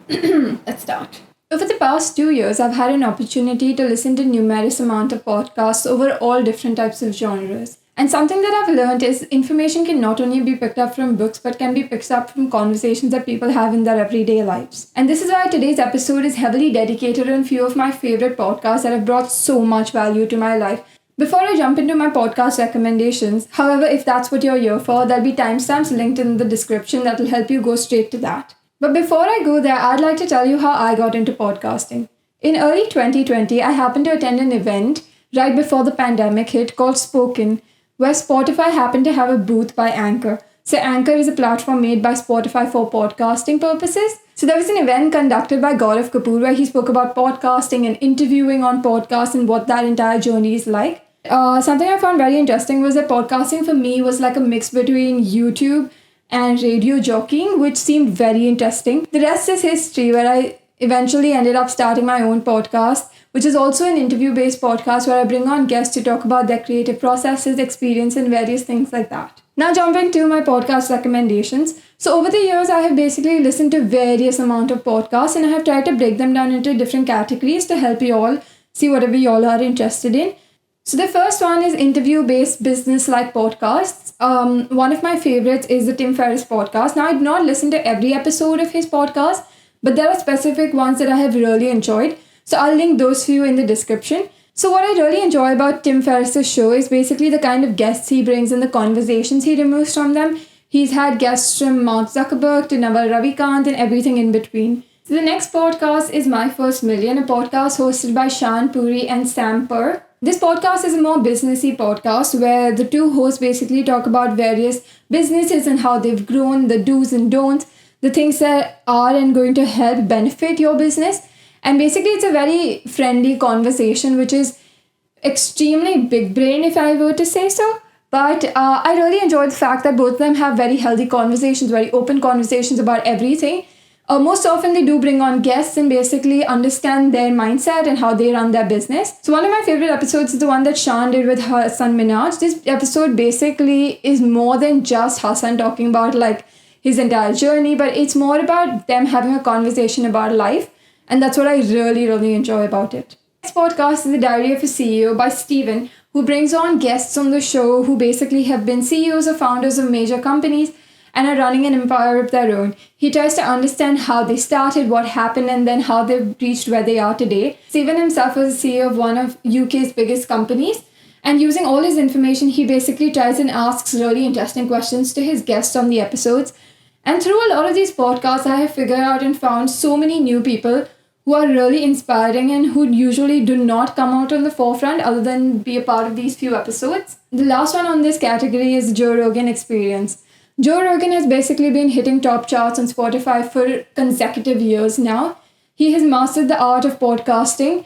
Let's start. Over the past 2 years, I've had an opportunity to listen to numerous amount of podcasts over all different types of genres. And something that I've learned is information can not only be picked up from books, but can be picked up from conversations that people have in their everyday lives. And this is why today's episode is heavily dedicated on a few of my favorite podcasts that have brought so much value to my life. Before I jump into my podcast recommendations, however, if that's what you're here for, there'll be timestamps linked in the description that will help you go straight to that. But before I go there, I'd like to tell you how I got into podcasting. In early 2020, I happened to attend an event right before the pandemic hit called Spoken, where Spotify happened to have a booth by Anchor. So Anchor is a platform made by Spotify for podcasting purposes. So there was an event conducted by Gaurav Kapoor where he spoke about podcasting and interviewing on podcasts and what that entire journey is like. Something I found very interesting was that podcasting for me was like a mix between YouTube and radio jockeying, which seemed very interesting. The rest is history, where I eventually ended up starting my own podcast, which is also an interview-based podcast where I bring on guests to talk about their creative processes, experience, and various things like that. Now jumping to my podcast recommendations. So over the years, I have basically listened to various amount of podcasts, and I have tried to break them down into different categories to help you all see whatever you all are interested in. So the first one is interview-based business-like podcasts. One of my favorites is the Tim Ferriss podcast. Now, I did not listen to every episode of his podcast, but there are specific ones that I have really enjoyed. So I'll link those for you in the description. So what I really enjoy about Tim Ferriss's show is basically the kind of guests he brings and the conversations he removes from them. He's had guests from Mark Zuckerberg to Naval Ravikant and everything in between. So the next podcast is My First Million, a podcast hosted by Shan Puri and Sam Purr. This podcast is a more businessy podcast where the two hosts basically talk about various businesses and how they've grown, the do's and don'ts, the things that are and going to help benefit your business. And basically it's a very friendly conversation, which is extremely big brain if I were to say so. But I really enjoy the fact that both of them have very healthy conversations, very open conversations about everything. Most often they do bring on guests and basically understand their mindset and how they run their business. So one of my favorite episodes is the one that Shan did with Hasan Minhaj. This episode basically is more than just Hasan talking about like his entire journey, but it's more about them having a conversation about life. And that's what I really, really enjoy about it. Next podcast is The Diary of a CEO by Steven, who brings on guests on the show who basically have been CEOs or founders of major companies and are running an empire of their own. He tries to understand how they started, what happened, and then how they've reached where they are today. Steven himself was the CEO of one of UK's biggest companies, and using all his information, he basically tries and asks really interesting questions to his guests on the episodes. And through a lot of these podcasts, I have figured out and found so many new people who are really inspiring and who usually do not come out on the forefront other than be a part of these few episodes. The last one on this category is the Joe Rogan Experience. Joe Rogan has basically been hitting top charts on Spotify for consecutive years now. He has mastered the art of podcasting.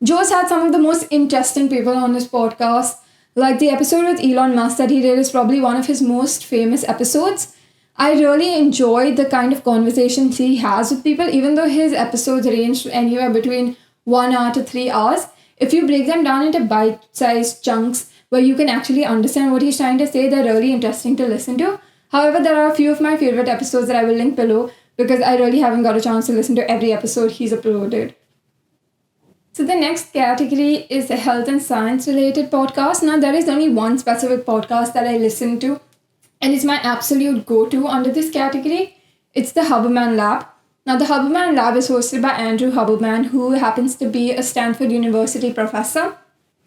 Joe's had some of the most interesting people on his podcast. Like the episode with Elon Musk that he did is probably one of his most famous episodes. I really enjoy the kind of conversations he has with people, even though his episodes range anywhere between 1 hour to 3 hours. If you break them down into bite-sized chunks where you can actually understand what he's trying to say, they're really interesting to listen to. However, there are a few of my favorite episodes that I will link below because I really haven't got a chance to listen to every episode he's uploaded. So the next category is the health and science related podcast. Now, there is only one specific podcast that I listen to, and it's my absolute go-to under this category. It's the Huberman Lab. Now, the Huberman Lab is hosted by Andrew Huberman, who happens to be a Stanford University professor.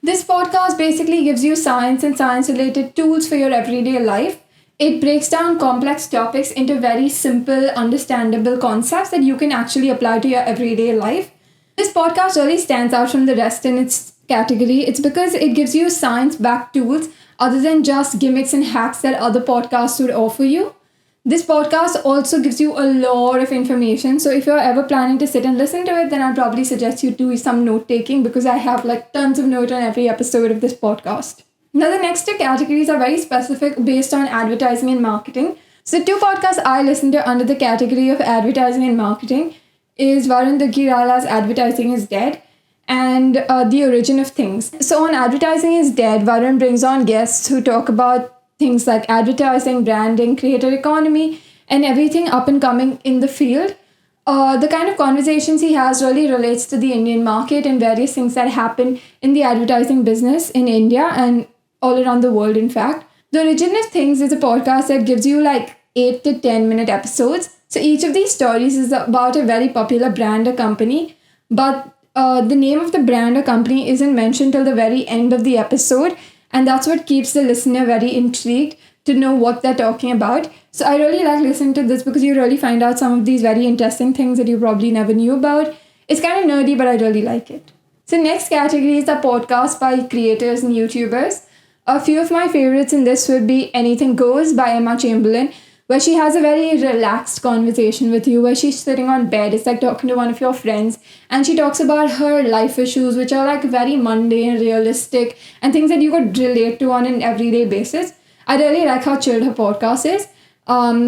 This podcast basically gives you science and science-related tools for your everyday life. It breaks down complex topics into very simple, understandable concepts that you can actually apply to your everyday life. This podcast really stands out from the rest in its category. It's because it gives you science-backed tools other than just gimmicks and hacks that other podcasts would offer you. This podcast also gives you a lot of information. So if you're ever planning to sit and listen to it, then I'd probably suggest you do some note-taking because I have like tons of notes on every episode of this podcast. Now, the next two categories are very specific based on advertising and marketing. So the two podcasts I listen to under the category of advertising and marketing is Varun Dugirala's Advertising is Dead and The Origin of Things. So on Advertising is Dead, Varun brings on guests who talk about things like advertising, branding, creator economy, and everything up and coming in the field. The kind of conversations he has really relates to the Indian market and various things that happen in the advertising business in India and all around the world, in fact. The Origin of Things is a podcast that gives you like 8 to 10-minute episodes. So each of these stories is about a very popular brand or company, but the name of the brand or company isn't mentioned till the very end of the episode, and that's what keeps the listener very intrigued to know what they're talking about. So I really like listening to this because you really find out some of these very interesting things that you probably never knew about. It's kind of nerdy, but I really like it. So next category is the podcast by creators and YouTubers. A few of my favorites in this would be Anything Goes by Emma Chamberlain, where she has a very relaxed conversation with you, where she's sitting on bed. It's like talking to one of your friends, and she talks about her life issues, which are like very mundane, realistic, and things that you could relate to on an everyday basis. I really like how chilled her podcast is.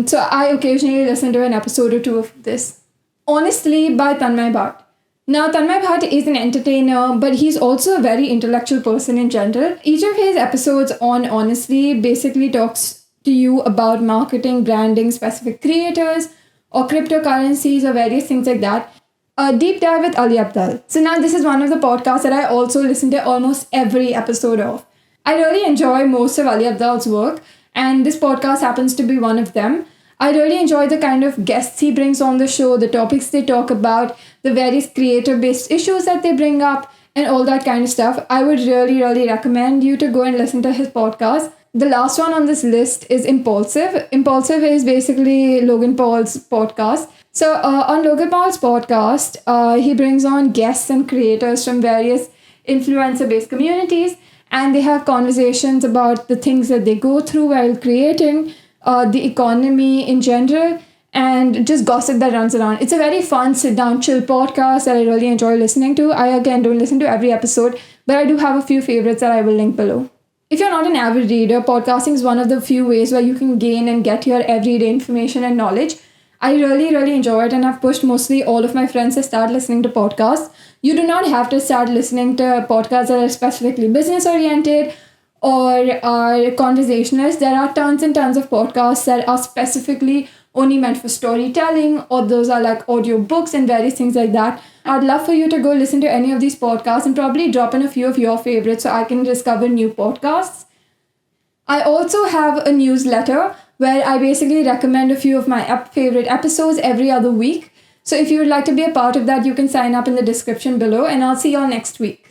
So I occasionally listen to an episode or two of this. Honestly by Tanmay Bhatt. Now, Tanmay Bhatt is an entertainer, but he's also a very intellectual person in general. Each of his episodes on Honestly basically talks to you about marketing, branding, specific creators, or cryptocurrencies, or various things like that. A deep dive with Ali Abdaal. So now this is one of the podcasts that I also listen to almost every episode of. I really enjoy most of Ali Abdaal's work, and this podcast happens to be one of them. I really enjoy the kind of guests he brings on the show, the topics they talk about, the various creator-based issues that they bring up, and all that kind of stuff. I would really, really recommend you to go and listen to his podcast. The last one on this list is Impulsive. Impulsive is basically Logan Paul's podcast. So on Logan Paul's podcast, he brings on guests and creators from various influencer-based communities, and they have conversations about the things that they go through while creating, the economy in general, and just gossip that runs around. It's a very fun, sit-down, chill podcast that I really enjoy listening to. I, again, don't listen to every episode, but I do have a few favorites that I will link below. If you're not an avid reader, podcasting is one of the few ways where you can gain and get your everyday information and knowledge. I really, really enjoy it, and I've pushed mostly all of my friends to start listening to podcasts. You do not have to start listening to podcasts that are specifically business-oriented or are conversationalist. There are tons and tons of podcasts that are specifically only meant for storytelling, or those are like audio books and various things like that. I'd love for you to go listen to any of these podcasts and probably drop in a few of your favorites so I can discover new podcasts. I also have a newsletter where I basically recommend a few of my favorite episodes every other week. So if you would like to be a part of that, you can sign up in the description below, and I'll see you all next week.